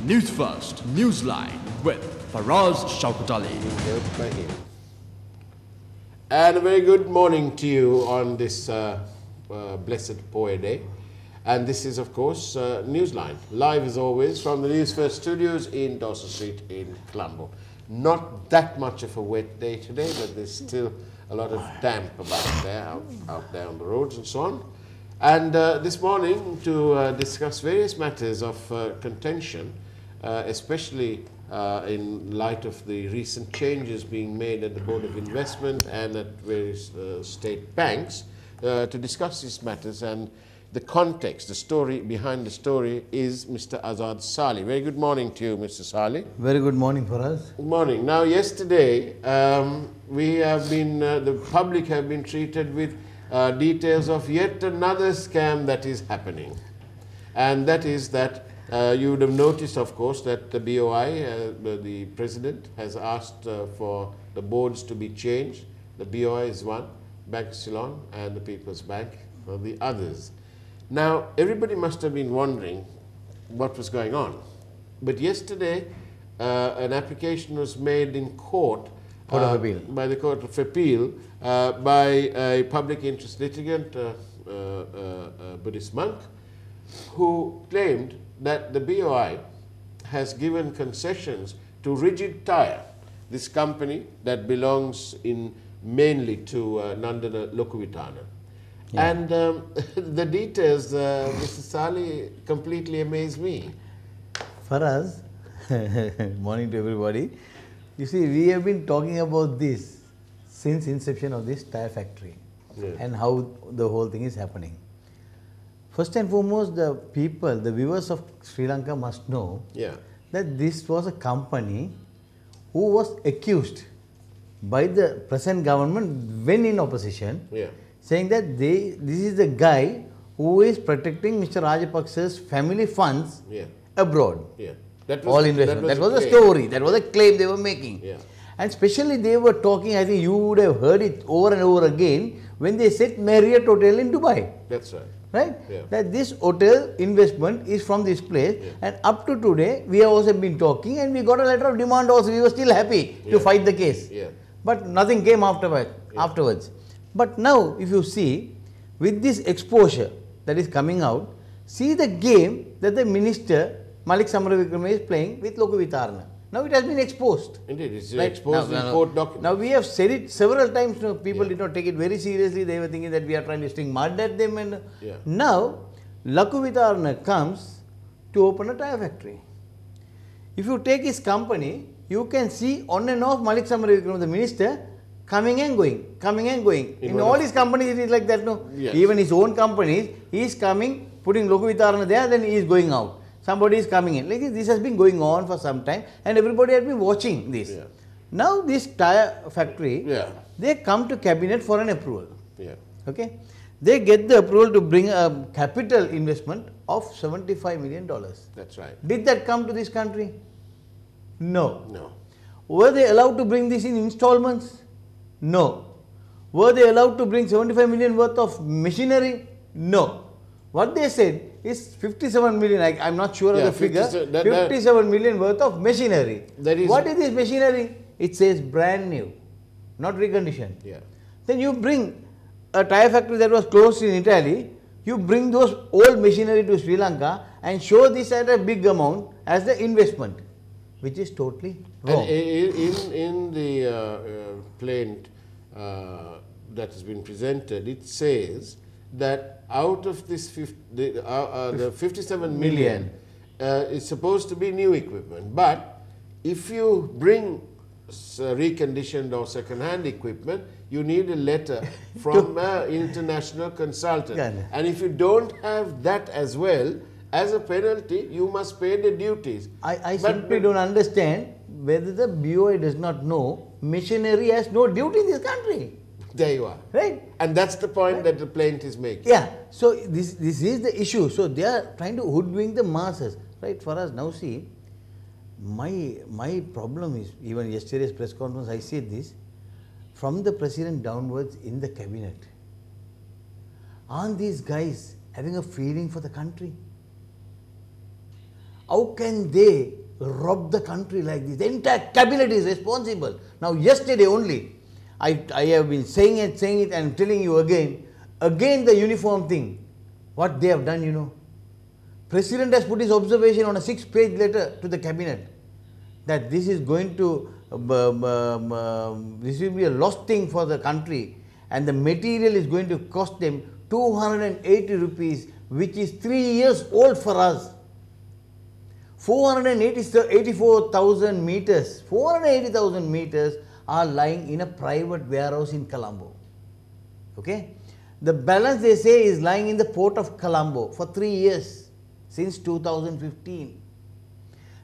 News First, Newsline with Faraz Shauketaly. And a very good morning to you on this blessed Poe Day. And this is, of course, Newsline, live as always from the Newsfirst studios in Dawson Street in Colombo. Not that much of a wet day today, but there's still a lot of damp about there, out there on the roads and so on. And this morning, to discuss various matters of contention, especially in light of the recent changes being made at the Board of Investment and at various state banks, to discuss these matters and the context, the story behind the story is Mr. Azath Salley. Very good morning to you, Mr. Salley. Very good morning, Faraz. Good morning. Now, yesterday, we have been, the public have been treated with details of yet another scam that is happening. And that is that you would have noticed, of course, that the BOI, the president, has asked for the boards to be changed. The BOI is one, Bank Ceylon and the People's Bank are the others. Now, everybody must have been wondering what was going on. But yesterday, an application was made in court Court of Appeal. by the Court of Appeal by a public interest litigant, a Buddhist monk, who claimed that the BOI has given concessions to Rigid Tyre, this company that belongs mainly to Nandana Lokuvitana. Yeah. And the details, Mr. Salley, completely amazed me. Faraz, morning to everybody. You see, we have been talking about this since inception of this tyre factory, yeah, and how the whole thing is happening. First and foremost, the people, the viewers of Sri Lanka must know, yeah, that this was a company who was accused by the present government when in opposition, yeah, saying that this is the guy who is protecting Mr. Rajapaksa's family funds, yeah, abroad. Yeah. That was all investment. That was a story. That was a claim they were making. Yeah. And especially they were talking, I think you would have heard it over and over again, when they said Marriott Hotel in Dubai. That's right. Right? Yeah. That this hotel investment is from this place, yeah, and up to today we have also been talking and we got a letter of demand also. We were still happy, yeah, to fight the case. Yeah. But nothing came afterwards. But now if you see, with this exposure that is coming out, see the game that the minister Malik Samaravikrama is playing with Lokuvitarna. Now it has been exposed. Indeed, it's exposed in court documents. Now we have said it several times. People, yeah, did not take it very seriously. They were thinking that we are trying to sting mud at them. And yeah, now Lokuvitarna comes to open a tyre factory. If you take his company, you can see on and off Malik Samaravikrama, the minister, coming and going, coming and going. In all his companies it is like that, no? Yes. Even his own companies, he is coming, putting Lokuvitarna there, then he is going out. Somebody is coming in. Like this has been going on for some time and everybody has been watching this. Yeah. Now this tyre factory, yeah, they come to cabinet for an approval. Yeah. Okay. They get the approval to bring a capital investment of $75 million. That's right. Did that come to this country? No. No. Were they allowed to bring this in installments? No. Were they allowed to bring 75 million worth of machinery? No. What they said is 57 million, I'm not sure, yeah, of the figure, 57 million worth of machinery. What is this machinery? It says brand new, not reconditioned. Yeah. Then you bring a tyre factory that was closed in Italy, you bring those old machinery to Sri Lanka and show this at a big amount as the investment, which is totally wrong. And in the plaint that has been presented, it says that out of this the 57 million is supposed to be new equipment. But if you bring reconditioned or second-hand equipment, you need a letter from an international consultant. And if you don't have that as well, as a penalty, you must pay the duties. I simply don't understand whether the BOI does not know machinery has no duty in this country. There you are. Right. And that's the point, right, that the plaintiff is making. Yeah. So this is the issue. So they are trying to hoodwink the masses. Right. For us now, see, my problem is, even yesterday's press conference I said this, from the president downwards in the cabinet, aren't these guys having a feeling for the country? How can they rob the country like this? The entire cabinet is responsible. Now yesterday only, I have been saying it and I'm telling you again the uniform thing. What they have done, you know. President has put his observation on a 6-page letter to the cabinet that this is going to, this will be a lost thing for the country and the material is going to cost them 280 rupees, which is 3 years old for us. 480,000 meters are lying in a private warehouse in Colombo. Okay? The balance they say is lying in the port of Colombo for 3 years since 2015.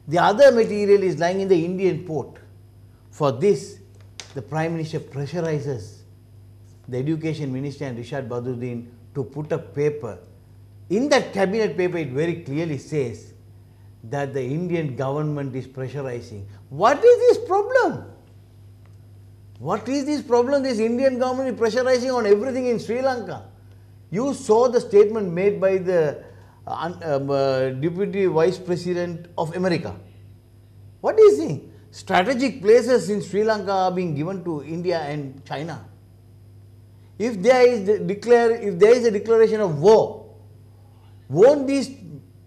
The other material is lying in the Indian port. For this, the Prime Minister pressurizes the Education Minister and Rishad Badruddin to put a paper. In that cabinet paper, it very clearly says that the Indian government is pressurizing. What is this problem? What is this problem? This Indian government is pressurizing on everything in Sri Lanka. You saw the statement made by the Deputy Vice President of America. What is he? Strategic places in Sri Lanka are being given to India and China. If there is a declaration of war, won't these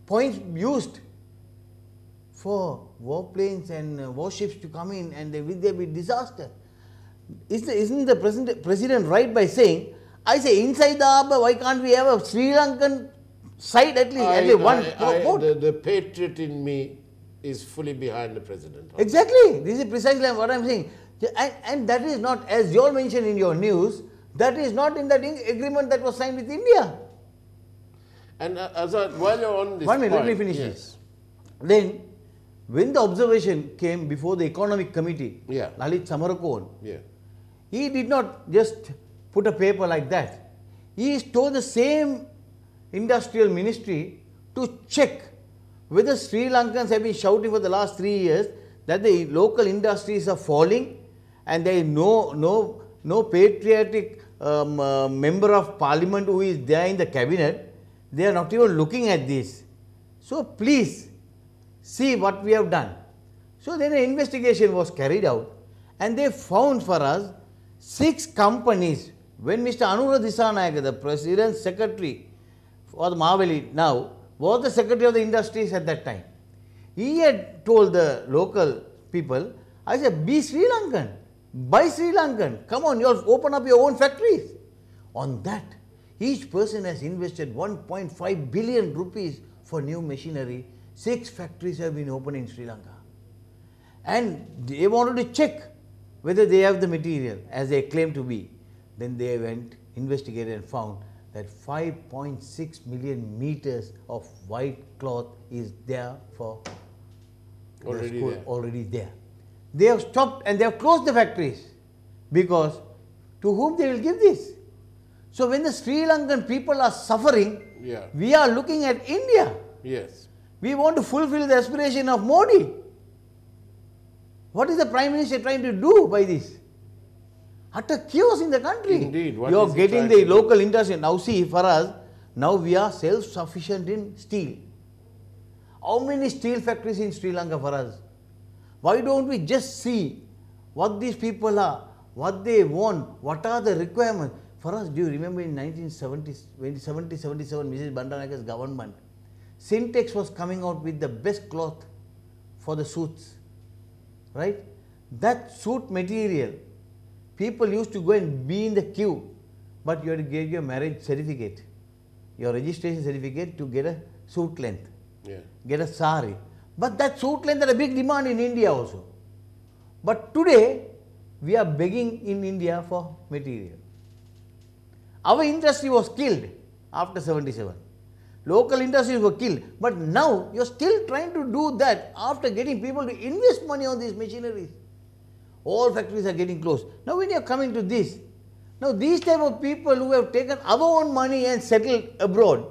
points be used for warplanes and warships to come in and will there be disaster? Isn't the president right by saying, I say inside the harbour, why can't we have a Sri Lankan side at least one port? The patriot in me is fully behind the president. Exactly. This is precisely what I am saying. And that is not, as you all mentioned in your news, that is not in that agreement that was signed with India. And Azath, while you're on this 1 minute, point, let me finish yes. this. Then, when the observation came before the Economic Committee, Lalit Samarakon, he did not just put a paper like that. He told the same industrial ministry to check whether Sri Lankans have been shouting for the last 3 years that the local industries are falling and there is no patriotic member of parliament who is there in the cabinet. They are not even looking at this. So please see what we have done. So then an investigation was carried out and they found for us 6 companies. When Mr. Anura Dissanayake, the President's Secretary for the Mavali now, was the Secretary of the Industries at that time. He had told the local people, I said, be Sri Lankan, buy Sri Lankan, come on, you all open up your own factories. On that, each person has invested 1.5 billion rupees for new machinery. 6 factories have been opened in Sri Lanka. And they wanted to check whether they have the material as they claim to be. Then they went, investigated and found that 5.6 million meters of white cloth is there for already the school, there. already there. They have stopped and they have closed the factories because to whom they will give this? So when the Sri Lankan people are suffering, we are looking at India. Yes. We want to fulfill the aspiration of Modi. What is the Prime Minister trying to do by this? Utter chaos in the country. Indeed. You are getting the local industry. Now see, for us, now we are self-sufficient in steel. How many steel factories in Sri Lanka for us? Why don't we just see what these people are, what they want, what are the requirements? For us, do you remember in 1977, Mrs. Bandaranaike's government, Syntex was coming out with the best cloth for the suits, right? That suit material, people used to go and be in the queue, but you had to get your marriage certificate, your registration certificate to get a suit length, get a sari. But that suit length had a big demand in India also. But today, we are begging in India for material. Our industry was killed after 77. Local industries were killed. But now, you are still trying to do that after getting people to invest money on these machineries. All factories are getting closed. Now when you are coming to this, now these type of people who have taken our own money and settled abroad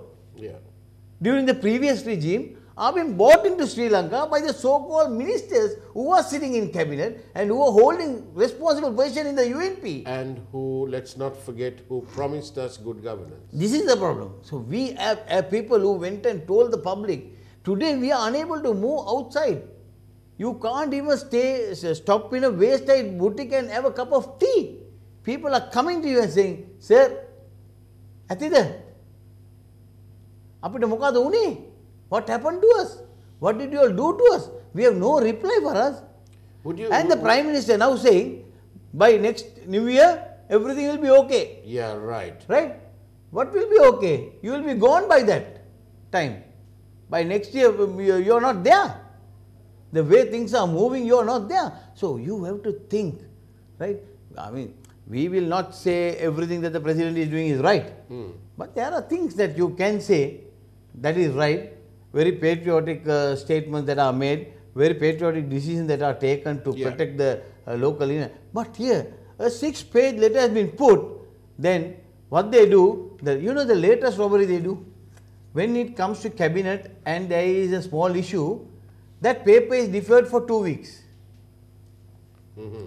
during the previous regime are being bought into Sri Lanka by the so-called ministers who are sitting in cabinet and who are holding responsible position in the UNP. And who, let's not forget, who promised us good governance. This is the problem. So we have people who went and told the public, Today we are unable to move outside. You can't even stop in a wayside boutique and have a cup of tea. People are coming to you and saying, "Sir, Atida, apita mokada uni? What happened to us? What did you all do to us?" We have no reply for us. And the Prime Minister now saying, by next New Year, everything will be okay. Yeah, right. Right? What will be okay? You will be gone by that time. By next year, you are not there. The way things are moving, you are not there. So you have to think, right? I mean, we will not say everything that the President is doing is right. But there are things that you can say that is right. Very patriotic statements that are made, very patriotic decisions that are taken to protect the local. But here, a 6-page letter has been put. Then what they do, the latest robbery they do, when it comes to cabinet and there is a small issue, that paper is deferred for 2 weeks.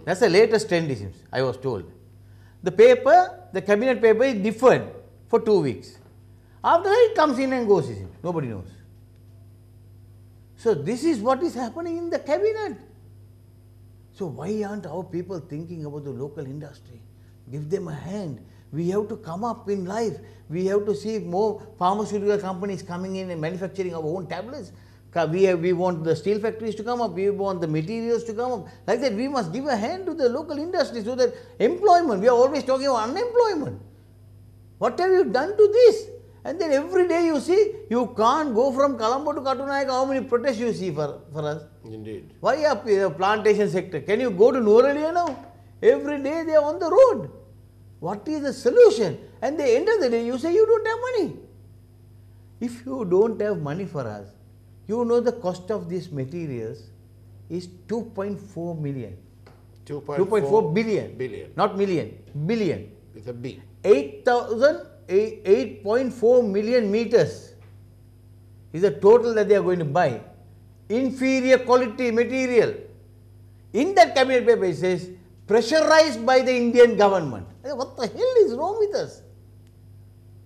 That's the latest trend, it seems, I was told. The paper, the cabinet paper is deferred for 2 weeks. After that it comes in and goes, it seems. Nobody knows. So this is what is happening in the cabinet. So why aren't our people thinking about the local industry? Give them a hand. We have to come up in life. We have to see more pharmaceutical companies coming in and manufacturing our own tablets. We want the steel factories to come up. We want the materials to come up. Like that, we must give a hand to the local industry so that employment. We are always talking about unemployment. What have you done to this? And then every day you see, you can't go from Colombo to Katunayaka. How many protests you see for us? Indeed. Why are plantation sector? Can you go to Noralia now? Every day they are on the road. What is the solution? And at the end of the day, you say you don't have money. If you don't have money for us, you know the cost of these materials is 2.4 million. 2.4 billion. Billion. Not million. Billion. With a B. 8.4 million meters is the total that they are going to buy. Inferior quality material. In that cabinet paper it says, pressurized by the Indian government. What the hell is wrong with us?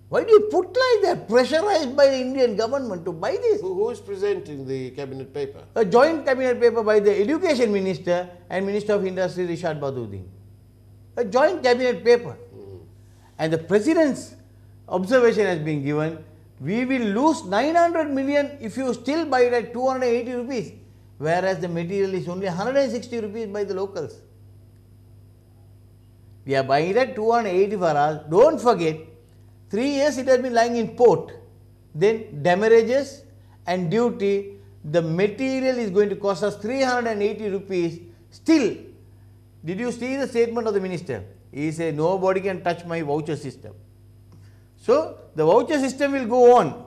Why do you put like that? Pressurized by the Indian government to buy this? Who is presenting the cabinet paper? A joint cabinet paper by the Education Minister and Minister of Industry Rishad Baduddin. A joint cabinet paper. And the President's observation has been given, we will lose 900 million if you still buy it at 280 rupees, whereas the material is only 160 rupees by the locals. We are buying it at 280 for us. Don't forget, 3 years it has been lying in port. Then demurrages and duty, the material is going to cost us 380 rupees. Still, did you see the statement of the minister? He said, nobody can touch my voucher system. So, the voucher system will go on.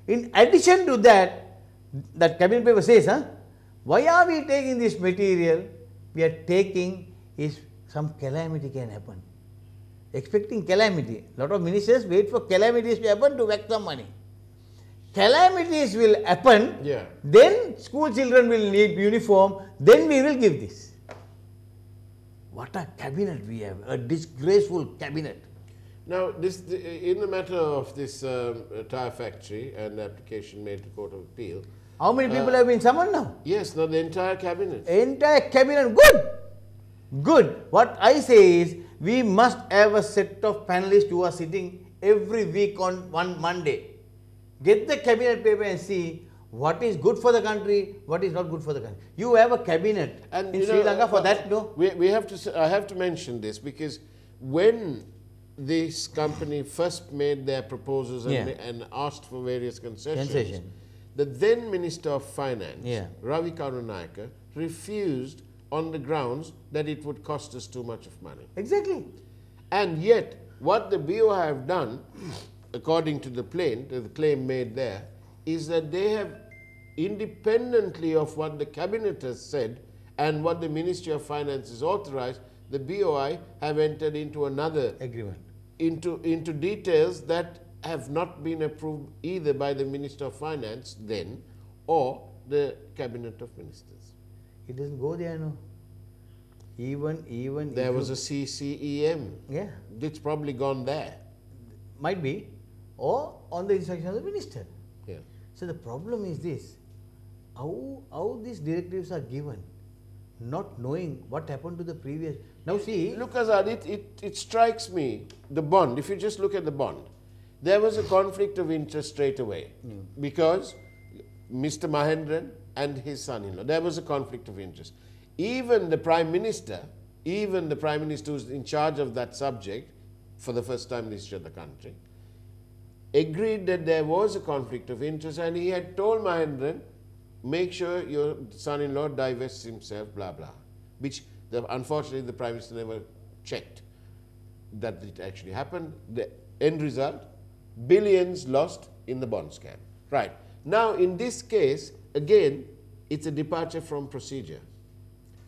In addition to that, that cabinet paper says, why are we taking this material? We are taking is some calamity can happen. Expecting calamity. A lot of ministers wait for calamities to happen to whack some money. Calamities will happen, then school children will need uniform, then we will give this. What a cabinet we have, a disgraceful cabinet. Now, in the matter of this tire factory and the application made to Court of Appeal. How many people have been summoned now? Yes, now the entire cabinet. Entire cabinet, good. Good. What I say is, we must have a set of panelists who are sitting every week on one Monday. Get the cabinet paper and see what is good for the country, what is not good for the country. You have a cabinet and in Sri Lanka for that, no? I have to mention this because when this company first made their proposals and asked for various concessions, the then Minister of Finance, Ravi Karunayaka, refused on the grounds that it would cost us too much of money. Exactly. And yet, what the BO have done, according to the claim made there, is that they have, independently of what the cabinet has said and what the Ministry of Finance is authorized, the BOI have entered into another agreement, into details that have not been approved either by the Minister of Finance then or the Cabinet of Ministers. It doesn't go there, no. Even there was a CCEM. Yeah. It's probably gone there. Might be, or on the instruction of the minister. Yeah. So the problem is this, how these directives are given, not knowing what happened to the previous. Now see, Look, Azath, it strikes me, the bond, if you just look at the bond, there was a conflict of interest straight away because Mr. Mahendran and his son-in-law, there was a conflict of interest. Even the Prime Minister who's in charge of that subject for the first time in the history of the country, agreed that there was a conflict of interest, and he had told Mahendran, make sure your son-in-law divests himself, blah, blah, which unfortunately the Prime Minister never checked that it actually happened. The end result, billions lost in the bond scam. Right. Now, in this case, again, it's a departure from procedure,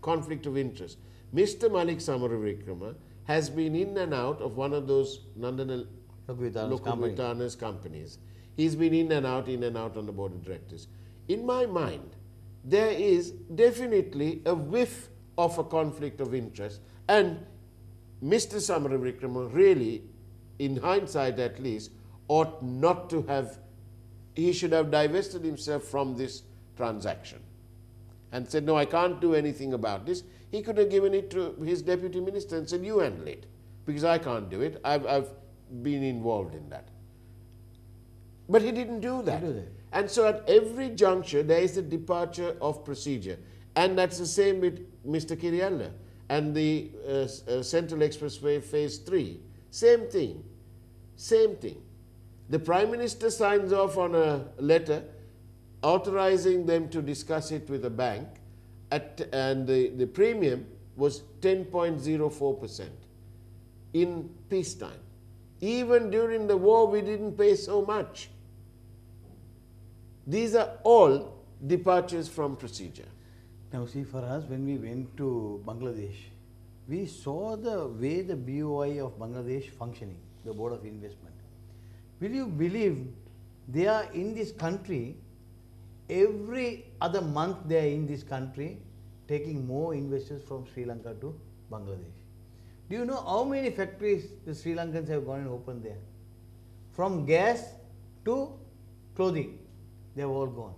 conflict of interest. Mr. Malik Samaravikrama has been in and out of one of those Nandana Lokavitana's companies. He's been in and out on the board of directors. In my mind, there is definitely a whiff of a conflict of interest, and Mr. Samaravikrama really, in hindsight at least, ought not to have, he should have divested himself from this transaction and said, no, I can't do anything about this. He could have given it to his deputy minister and said, you handle it, because I can't do it. I've been involved in that. But he didn't do that. And so at every juncture, there is a departure of procedure. And that's the same with Mr. Kirialla and the Central Expressway Phase 3. Same thing. Same thing. The Prime Minister signs off on a letter authorizing them to discuss it with a bank, and the premium was 10.04% in peacetime. Even during the war, we didn't pay so much. These are all departures from procedure. now see, for us, when we went to Bangladesh, we saw the way the BOI of Bangladesh functioning, the Board of Investment. Will you believe they are in this country, every other month they are in this country, taking more investors from Sri Lanka to Bangladesh. Do you know how many factories the Sri Lankans have gone and opened there? From gas to clothing, they have all gone.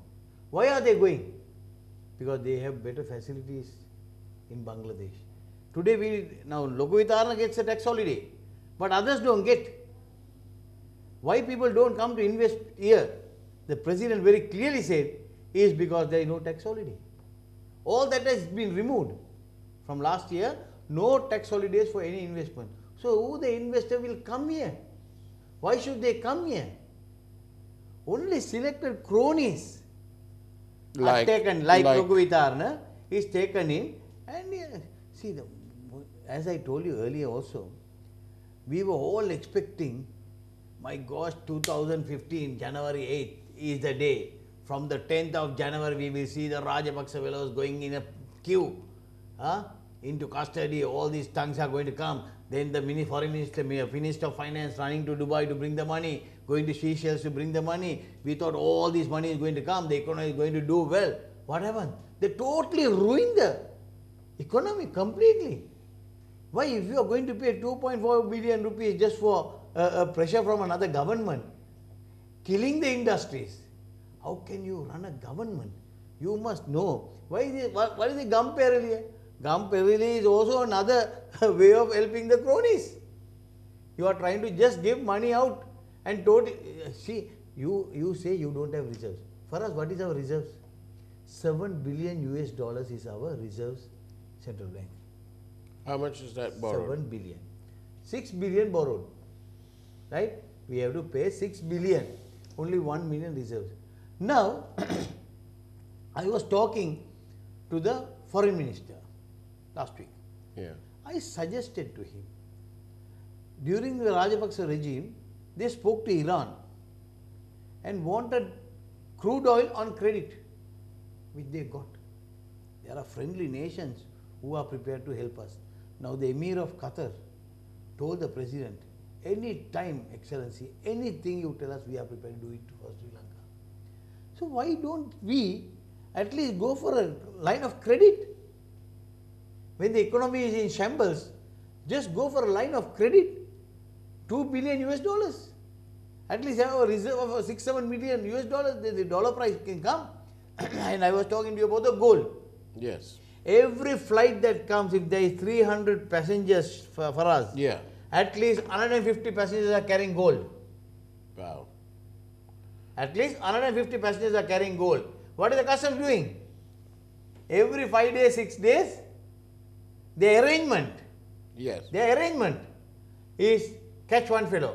Why are they going? Because they have better facilities in Bangladesh. Today, now Lokavitana gets a tax holiday, but others don't get. Why people don't come to invest here? The President very clearly said, is because there is no tax holiday. All that has been removed from last year, no tax holidays for any investment. So who the investor will come here? Why should they come here? Only selected cronies are taken, like Lokavitana is taken in, and see, as I told you earlier also, we were all expecting, my gosh, 2015, January 8th is the day. From the 10th of January, we will see the Rajapaksa fellows going in a queue into custody. All these tongues are going to come. Then the foreign minister, Minister of Finance running to Dubai to bring the money, going to Seychelles to bring the money. We thought all this money is going to come, the economy is going to do well. What happened? They totally ruined the economy completely. Why, if you are going to pay 2.4 billion rupees just for pressure from another government, killing the industries, how can you run a government? You must know. What is the gum perili? Gum perili is also another way of helping the cronies. You are trying to just give money out and see, you say you don't have reserves. For us, what is our reserves? $7 billion is our reserves, central bank. How much is that borrowed? 7 billion. 6 billion borrowed. Right? We have to pay 6 billion. Only 1 million reserves. Now, I was talking to the foreign minister last week. Yeah. I suggested to him, during the Rajapaksa regime, they spoke to Iran and wanted crude oil on credit, which they got. There are friendly nations who are prepared to help us. Now the Emir of Qatar told the President, any time, Excellency, anything you tell us, we are prepared to do it for Sri Lanka. So why don't we at least go for a line of credit? When the economy is in shambles, just go for a line of credit, $2 billion. At least have a reserve of $6-7 million US dollars, the dollar price can come. And I was talking to you about the gold. Yes. Every flight that comes, if there is 300 passengers for us, Yeah. at least 150 passengers are carrying gold. Wow. At least 150 passengers are carrying gold. What is the customs doing? Every 5 days, 6 days, the arrangement is catch one fellow.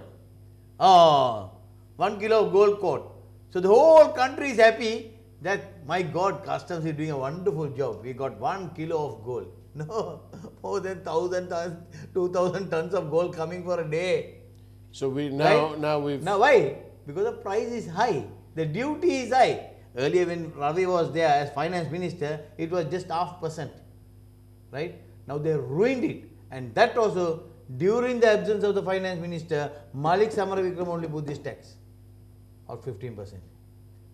1 kilo of gold coat. So the whole country is happy that, my God, customs is doing a wonderful job. We got 1 kilo of gold. No, more than 1,000 tons, 2,000 tons of gold coming for a day. So we Right? now we've Now why? Because the price is high. The duty is high. Earlier when Ravi was there as finance minister, it was just 0.5%. Right? Now they ruined it. And that also, during the absence of the finance minister, Malik Samaravikram only put this tax of 15%.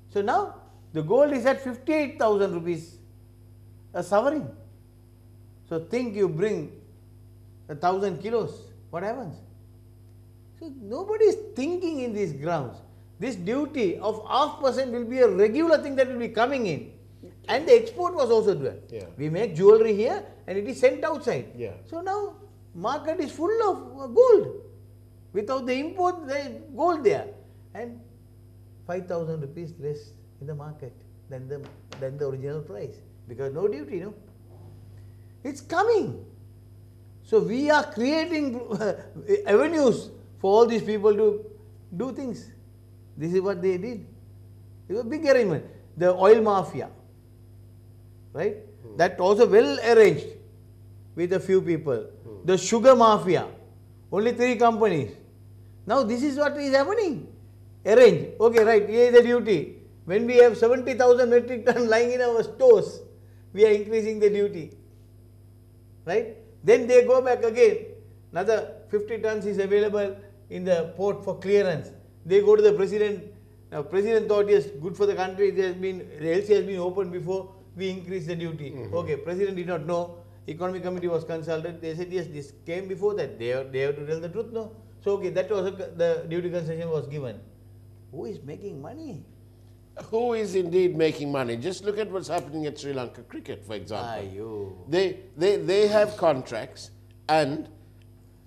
So now the gold is at 58,000 rupees a sovereign. So think you bring 1,000 kilos, what happens? So nobody is thinking in these grounds. This duty of 0.5% will be a regular thing that will be coming in. And the export was also done. Yeah. We make jewelry here and it is sent outside. Yeah. So now market is full of gold. Without the import, there is gold there. And 5,000 rupees less in the market than the original price. Because no duty, no? It's coming. So we are creating avenues for all these people to do things. This is what they did. It was a big arrangement. The oil mafia, right? That also well arranged with a few people. The sugar mafia, only 3 companies. Now this is what is happening. Arrange. Okay, right, here is the duty. When we have 70,000 metric ton lying in our stores, we are increasing the duty. Right? Then they go back again. Another 50 tons is available in the port for clearance. They go to the president. Now, president thought, yes, good for the country. The LC has been opened before we increase the duty. Okay, president did not know. Economic committee was consulted. They said, yes, this came before that. They have to tell the truth, no? So, okay, that was the duty concession was given. Who is making money? Who is indeed making money? Just look at what's happening at Sri Lanka cricket, for example. They have contracts and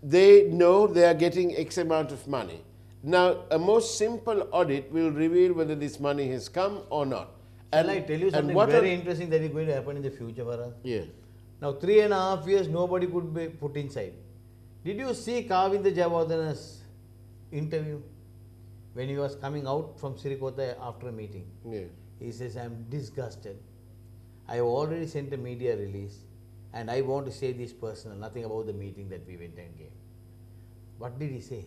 they know they are getting X amount of money. Now, a most simple audit will reveal whether this money has come or not. Shall I tell you something very interesting that is going to happen in the future, Faraz? Yeah. Now, 3.5 years, nobody could be put inside. Did you see Kavinda Jayawardena's interview? When he was coming out from Sirikota after a meeting, he says, I am disgusted. I have already sent a media release and I want to say this personal, nothing about the meeting that we went and gave. What did he say?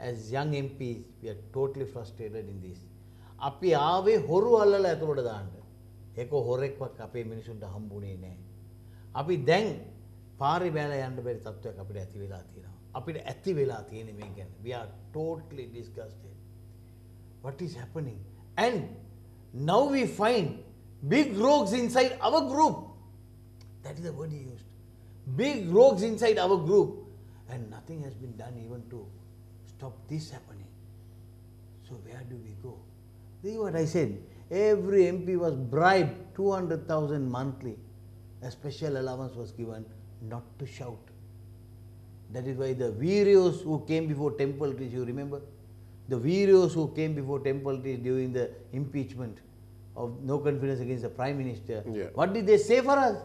As young MPs, we are totally frustrated in this. Api aave horu allala atulota daanna. Eko horekවක් අපේ මිනිසුන්ට හම්බුනේ නැහැ. අපි දැන් පාරේ බැලලා යන්න බැරි තත්ත්වයක් අපිට ඇති වෙලා තියෙනවා. අපිට ඇති වෙලා තියෙන්නේ මේ ගැන. We are totally disgusted. What is happening? And now we find big rogues inside our group. That is the word he used. Big rogues inside our group. And nothing has been done even to stop this happening. So where do we go? This is what I said. Every MP was bribed 200,000 monthly. A special allowance was given not to shout. That is why the Virios who came before temple trees, you remember? The Virios who came before temple trees during the impeachment of no confidence against the Prime Minister. Yeah. What did they say for us?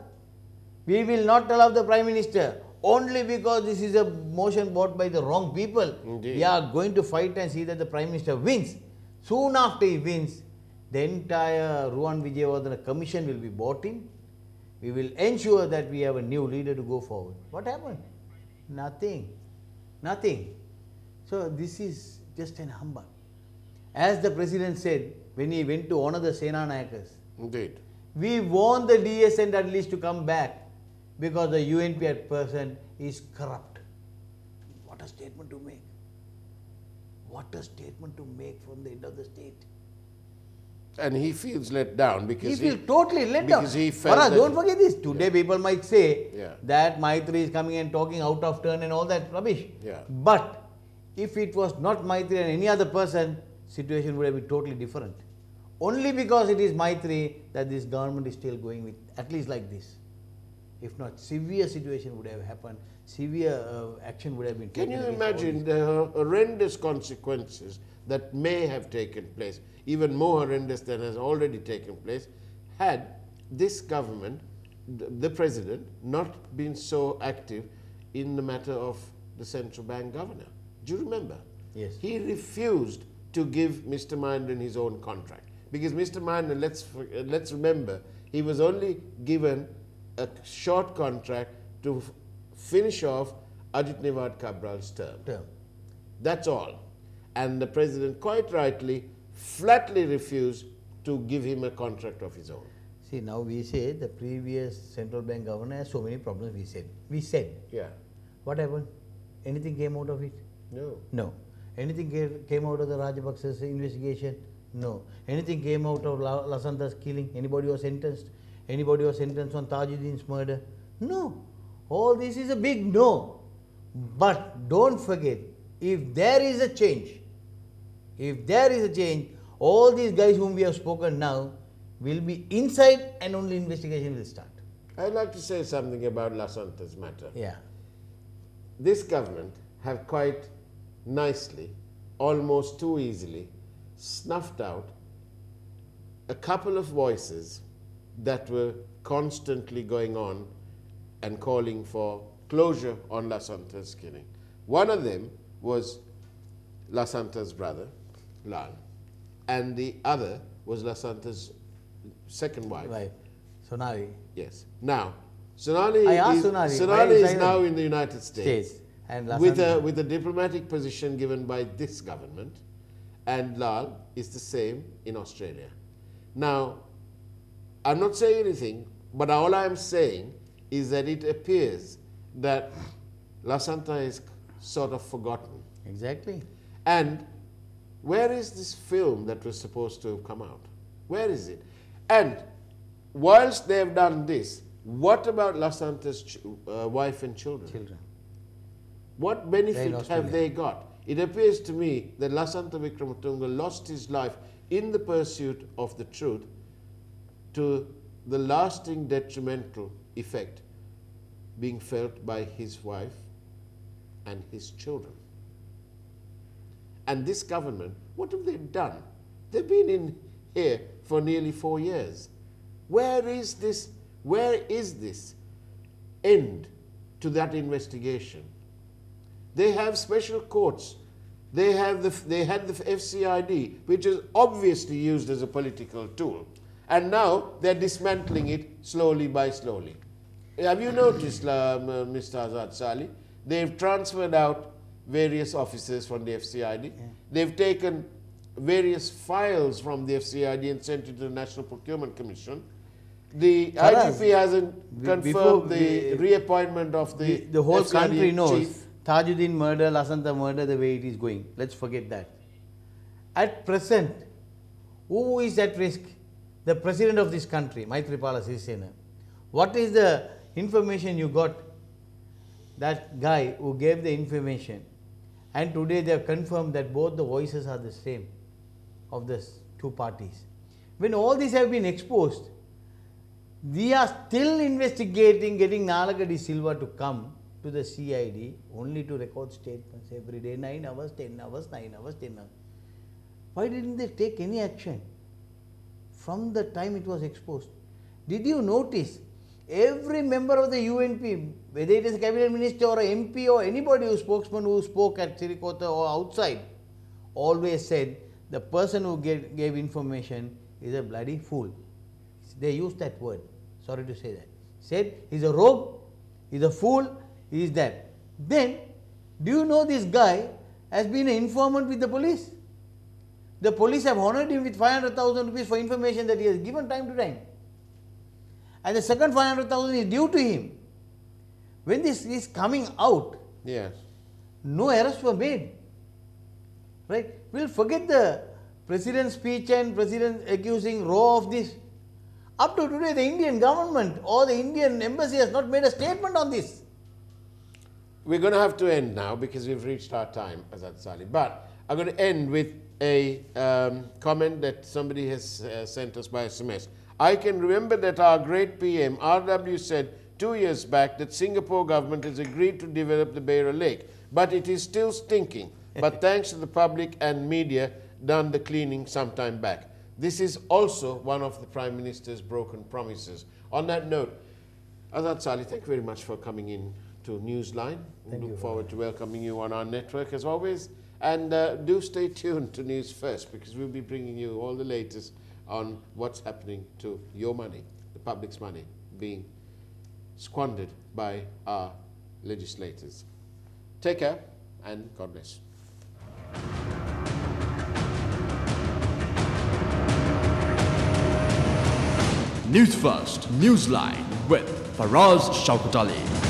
We will not allow the Prime Minister only because this is a motion brought by the wrong people. Indeed. We are going to fight and see that the Prime Minister wins. Soon after he wins, the entire Ruwan Vijayawardena commission will be brought in. We will ensure that we have a new leader to go forward. What happened? Nothing. Nothing. So this is just an humbug. As the President said when he went to honor the Sena Nayakas, Indeed. we want the DSN at least to come back because the UNP at present is corrupt. What a statement to make. What a statement to make from the head of the state. And he feels let down because he feels totally let down. Because he felt Faraz, that don't forget this. Today people might say Yeah. that Maitri is coming and talking out of turn and all that rubbish. Yeah. But if it was not Maitri and any other person, situation would have been totally different. Only because it is Maitri that this government is still going with at least like this. If not, severe situation would have happened, severe action would have been taken. Can you imagine the horrendous consequences that may have taken place, even more horrendous than has already taken place, had this government, the president, not been so active in the matter of the central bank governor? Do you remember? Yes. He refused to give Mr. Mandan his own contract. Because Mr. Mandan, let's remember, he was only given a short contract to finish off Ajit Nivad Cabral's term. That's all. And the president quite rightly, flatly refused to give him a contract of his own. See, now we say the previous central bank governor has so many problems, we said. Yeah. What happened? Anything came out of it? No. No. Anything came out of the Rajapaksa's investigation? No. Anything came out of Lasantha's killing? Anybody was sentenced? Anybody was sentenced on Tajuddin's murder? No. All this is a big no. But don't forget, if there is a change, all these guys whom we have spoken now will be inside and only investigation will start. I'd like to say something about Lasantha's matter. Yeah. This government have quite nicely, almost too easily, snuffed out a couple of voices that were constantly going on and calling for closure on Lasantha's killing. One of them was Lasantha's brother, Lal, and the other was Lasantha's second wife. Right. Sonali. Yes. Now, Sonali Sonali is now in the United States and with a diplomatic position given by this government, and Lal is the same in Australia. Now, I'm not saying anything, but all I'm saying is that it appears that Lasantha is sort of forgotten. Exactly. And where is this film that was supposed to have come out? Where is it? And whilst they have done this, what about Lasantha's wife and children? What benefit have they got? It appears to me that Lasantha Wickramatunge lost his life in the pursuit of the truth to the lasting detrimental effect being felt by his wife and his children. And this government, what have they done? They've been in here for nearly 4 years. Where is this end to that investigation? They have special courts. They had the FCID, which is obviously used as a political tool. And now they're dismantling it slowly by slowly. Have you noticed, Mr. Azath, Salley? They've transferred out various officers from the FCID. Yeah. They've taken various files from the FCID and sent it to the National Procurement Commission. The IGP hasn't confirmed the reappointment of the whole FCID country knows chief. Tajuddin murder, Lasantha murder, the way it is going. Let's forget that. At present, who is at risk? The president of this country, Maithripala Sirisena. What is the information you got? That guy who gave the information, and today they have confirmed that both the voices are the same of the two parties. When all these have been exposed, we are still investigating, getting Nalagadi Silva to come to the CID only to record statements every day, 9 hours, 10 hours, 9 hours, 10 hours. Why didn't they take any action from the time it was exposed? Did you notice every member of the UNP, whether it is a cabinet minister or an MP or anybody who spokesman who spoke at Sirikota or outside, always said the person who gave information is a bloody fool. They used that word, sorry to say that. Said he's a rogue, he's a fool, he is that. Then, do you know this guy has been an informant with the police? The police have honored him with 500,000 rupees for information that he has given time to time. And the second 500,000 is due to him. When this is coming out, yes, no arrests were made. Right? We'll forget the president's speech and president accusing Roe of this. Up to today, the Indian government or the Indian embassy has not made a statement on this. we're going to have to end now because we've reached our time, Azath Salley. But I'm going to end with a comment that somebody has sent us by SMS. I can remember that our great PM, RW, said 2 years back that Singapore government has agreed to develop the Beira Lake, but it is still stinking. But thanks to the public and media, done the cleaning some time back. This is also one of the Prime Minister's broken promises. On that note, Azath Salley, thank you very much for coming in to Newsline. We look forward to welcoming you on our network as always. And do stay tuned to News First, because we'll be bringing you all the latest on what's happening to your money, the public's money, being squandered by our legislators. Take care and God bless. News First, Newsline with Faraz Shauketaly.